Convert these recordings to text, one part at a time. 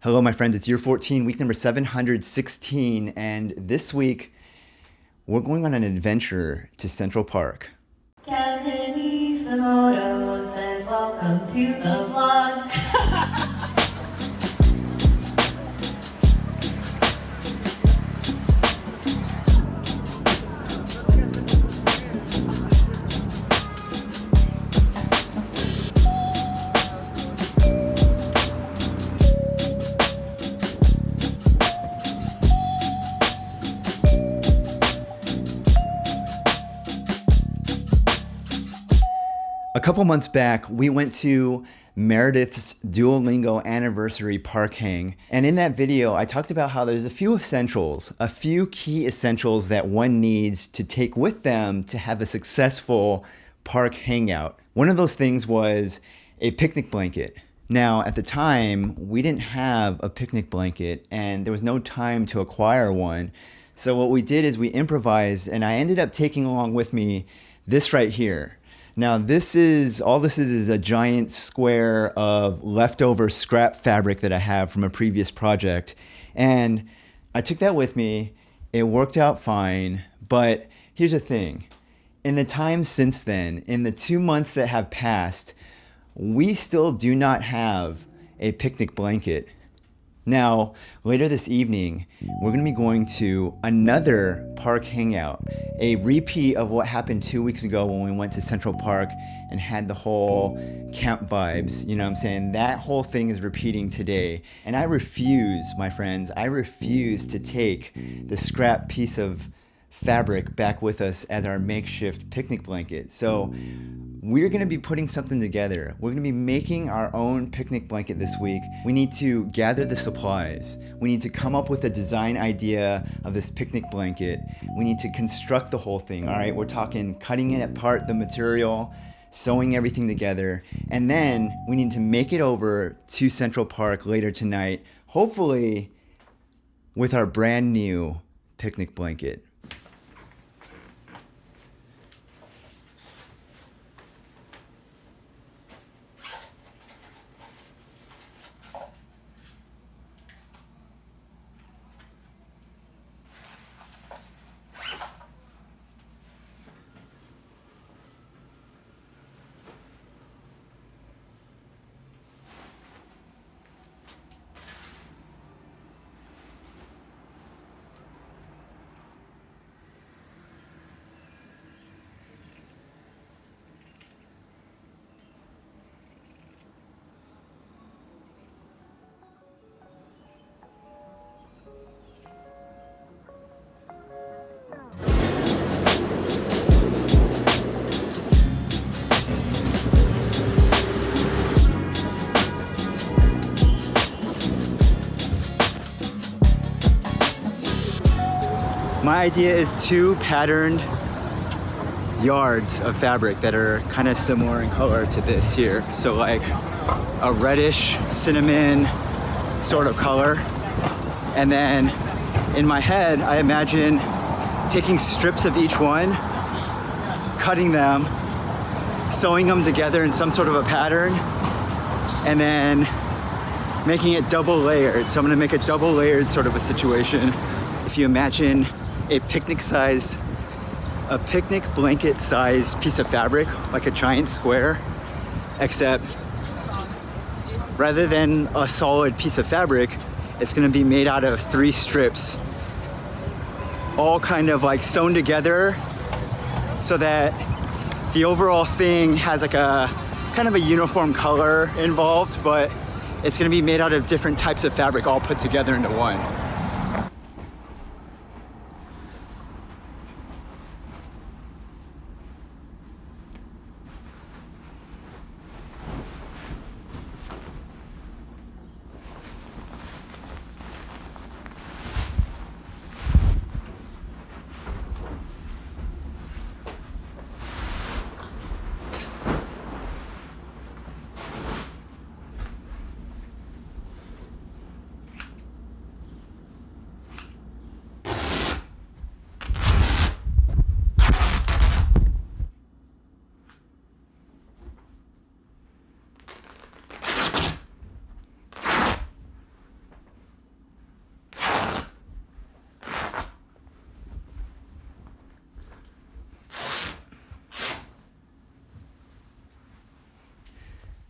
Hello, my friends. It's year 14, week number 716, and this week we're going on an adventure to Central Park. Kevinisomoto says, welcome to the vlog. A couple months back, we went to Meredith's Duolingo anniversary park hang. And in that video, I talked about how there's a few key essentials that one needs to take with them to have a successful park hangout. One of those things was a picnic blanket. Now, at the time, we didn't have a picnic blanket and there was no time to acquire one. So what we did is we improvised, and I ended up taking along with me this right here. Now this is a giant square of leftover scrap fabric that I have from a previous project. And I took that with me. It worked out fine, but here's the thing. In the time since then, in the 2 months that have passed, we still do not have a picnic blanket. Now, later this evening, we're going to be going to another park hangout, a repeat of what happened 2 weeks ago when we went to Central Park and had the whole camp vibes. You know what I'm saying? That whole thing is repeating today. And I refuse, my friends, I refuse to take the scrap piece of fabric back with us as our makeshift picnic blanket. So we're going to be putting something together. We're going to be making our own picnic blanket this week. We need to gather the supplies. We need to come up with a design idea of this picnic blanket. We need to construct the whole thing. All right, we're talking cutting it apart, the material, sewing everything together, and then we need to make it over to Central Park later tonight, hopefully with our brand new picnic blanket. My idea is 2 patterned yards of fabric that are kind of similar in color to this here. So like a reddish cinnamon sort of color. And then in my head, I imagine taking strips of each one, cutting them, sewing them together in some sort of a pattern, and then making it double layered. So I'm gonna make a double layered sort of a situation. If you imagine a picnic blanket size piece of fabric, like a giant square, except rather than a solid piece of fabric, it's gonna be made out of 3 strips, all kind of like sewn together so that the overall thing has like a kind of a uniform color involved, but it's gonna be made out of different types of fabric all put together into one.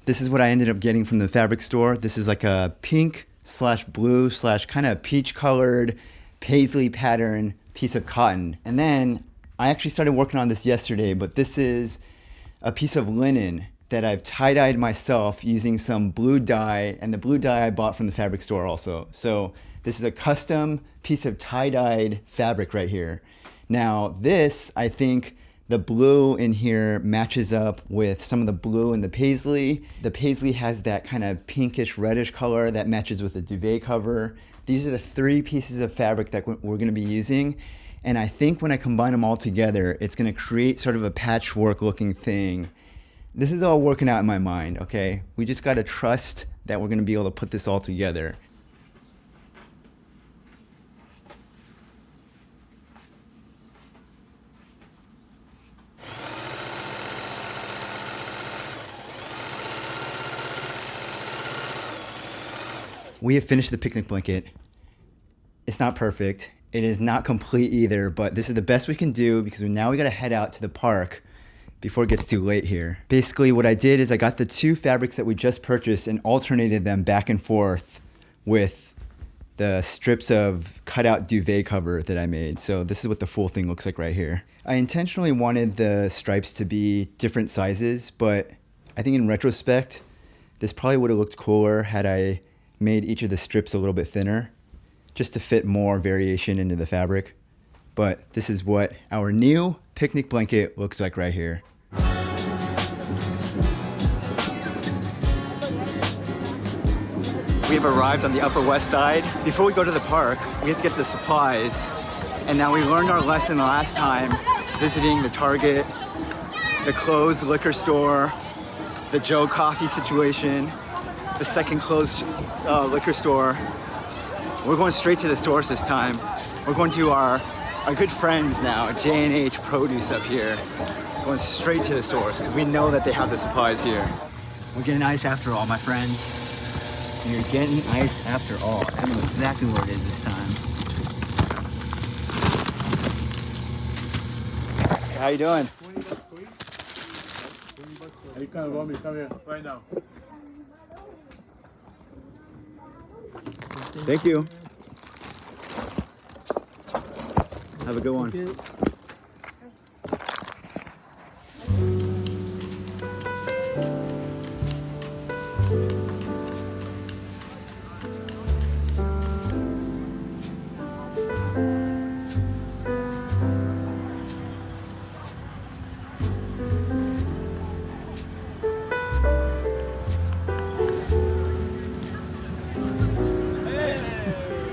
This is what I ended up getting from the fabric store. This is like a pink slash blue slash kind of peach colored paisley pattern piece of cotton. And then I actually started working on this yesterday, but this is a piece of linen that I've tie-dyed myself using some blue dye, and the blue dye I bought from the fabric store also. So this is a custom piece of tie-dyed fabric right here. Now this, I think the blue in here matches up with some of the blue in the paisley. The paisley has that kind of pinkish reddish color that matches with the duvet cover. These are the 3 pieces of fabric that we're gonna be using. And I think when I combine them all together, it's gonna create sort of a patchwork looking thing. This is all working out in my mind, okay? We just gotta trust that we're gonna be able to put this all together. We have finished the picnic blanket. It's not perfect. It is not complete either, but this is the best we can do because now we gotta head out to the park before it gets too late here. Basically what I did is I got the 2 fabrics that we just purchased and alternated them back and forth with the strips of cutout duvet cover that I made. So this is what the full thing looks like right here. I intentionally wanted the stripes to be different sizes, but I think in retrospect, this probably would have looked cooler had I made each of the strips a little bit thinner just to fit more variation into the fabric. But this is what our new picnic blanket looks like right here. We have arrived on the Upper West Side. Before we go to the park, we have to get the supplies. And now we learned our lesson last time visiting the Target, the closed liquor store, the Joe Coffee situation, the second closed liquor store. We're going straight to the source this time. We're going to our good friends now, J&H Produce up here. Going straight to the source because we know that they have the supplies here. We're getting ice after all, my friends. You're getting ice after all. I know exactly where it is this time. How you doing? You come here right now. Thank you. Have a good one.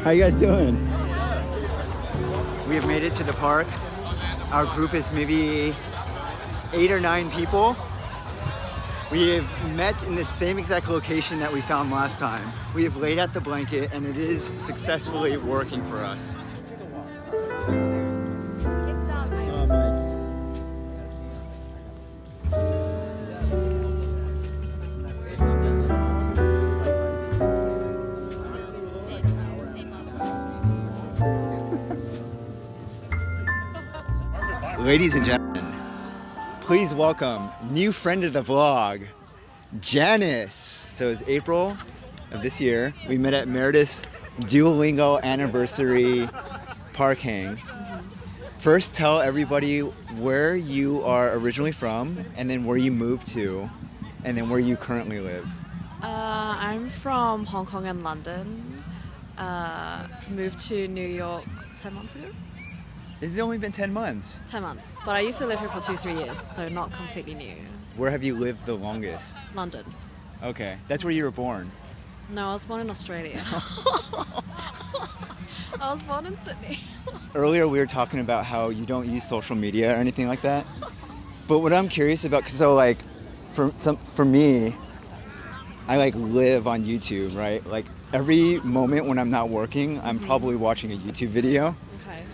How you guys doing? We have made it to the park. Our group is maybe 8 or 9 people. We have met in the same exact location that we found last time. We have laid out the blanket and it is successfully working for us. Ladies and gentlemen, please welcome new friend of the vlog, Janice. So it's April of this year. We met at Meredith's Duolingo anniversary park hang. First, tell everybody where you are originally from, and then where you moved to, and then where you currently live. I'm from Hong Kong and London. Moved to New York 10 months ago. It's only been 10 months. 10 months, but I used to live here for 2-3 years, so not completely new. Where have you lived the longest? London. Okay, that's where you were born. No, I was born in Australia. I was born in Sydney. Earlier we were talking about how you don't use social media or anything like that. But what I'm curious about, so like for me, I like live on YouTube, right? Like every moment when I'm not working, I'm probably watching a YouTube video.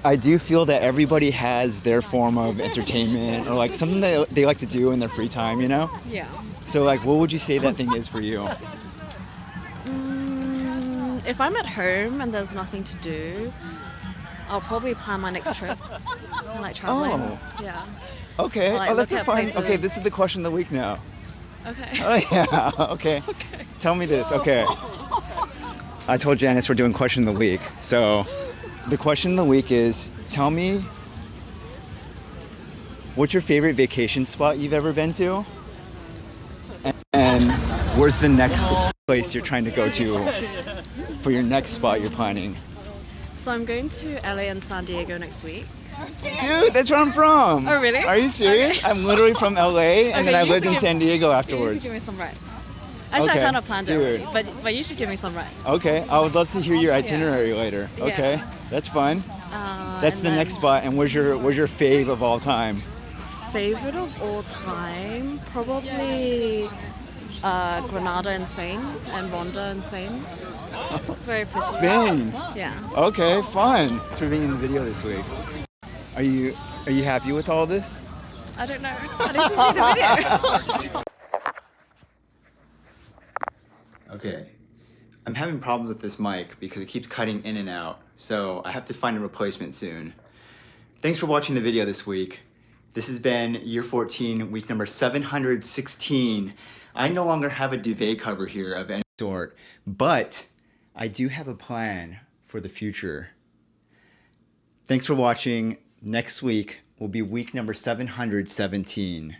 I do feel that everybody has their form of entertainment or like something that they like to do in their free time, you know? Yeah. So like, what would you say that thing is for you? If I'm at home and there's nothing to do, I'll probably plan my next trip. I like traveling. Oh. Yeah. Okay. Like, Oh, that's look a at fun. places. Okay, this is the question of the week now. Okay. Oh yeah. Okay. Tell me this. Okay. I told Janice we're doing question of the week. So, the question of the week is: tell me, what's your favorite vacation spot you've ever been to, and where's the next place you're trying to go to for your next spot you're planning? So I'm going to LA and San Diego next week. Dude, that's where I'm from. Oh, really? Are you serious? Okay. I'm literally from LA, and then I you lived should in give- San Diego You should afterwards. give me some rides. Actually, Okay, I kind of planned it dude. already, but you should give me some rides. Okay, I would love to hear your itinerary later. Okay, Yeah. that's fun. That's And the then next spot. And where's your fave of all time? Favorite of all time, probably Granada in Spain and Ronda in Spain. It's very pretty. Spain. Yeah. Okay, fun. Thanks for being in the video this week. Are you happy with all this? I don't know. I need to see the video. Okay. I'm having problems with this mic because it keeps cutting in and out, so I have to find a replacement soon. Thanks for watching the video this week. This has been year 14, week number 716. I no longer have a duvet cover here of any sort, but I do have a plan for the future. Thanks for watching. Next week will be week number 717.